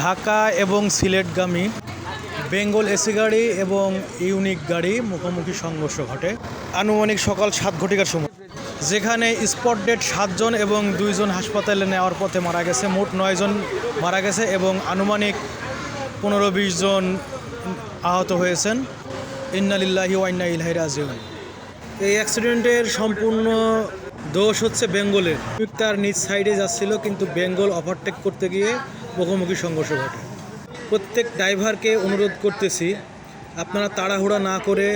ঢাকা এবং সিলেটগামী বেঙ্গল এসি গাড়ি এবং ইউনিক গাড়ি মুখোমুখি সংঘর্ষ ঘটে আনুমানিক সকাল 7 ঘটিকার সময়, যেখানে স্পট ডেড 7 জন এবং 2 জন হাসপাতালে নেওয়ার পথে মারা গেছে। মোট 9 জন মারা গেছে এবং আনুমানিক 15-20 জন আহত হয়েছেন। ইন্না লিল্লাহি ওয়া ইন্না ইলাইহি রাজিউন। এই অ্যাক্সিডেন্টের সম্পূর্ণ দোষ হচ্ছে বেঙ্গলের। তার নিজ সাইডে যাচ্ছিল, কিন্তু বেঙ্গল ওভারটেক করতে গিয়ে মুখোমুখি সংঘর্ষ ঘটে। প্রত্যেক ড্রাইভারকে অনুরোধ করতেছি, আপনারা তাড়াহুড়া না করে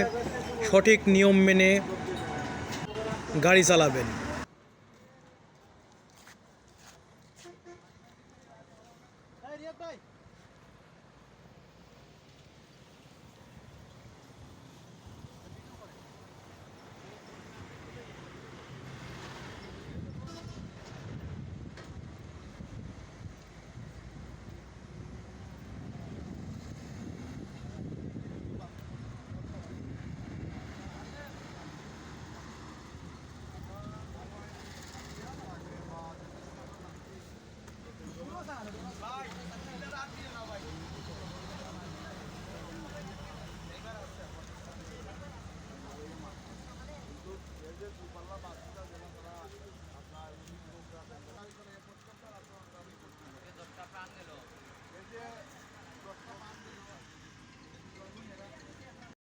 সঠিক নিয়ম মেনে গাড়ি চালাবেন।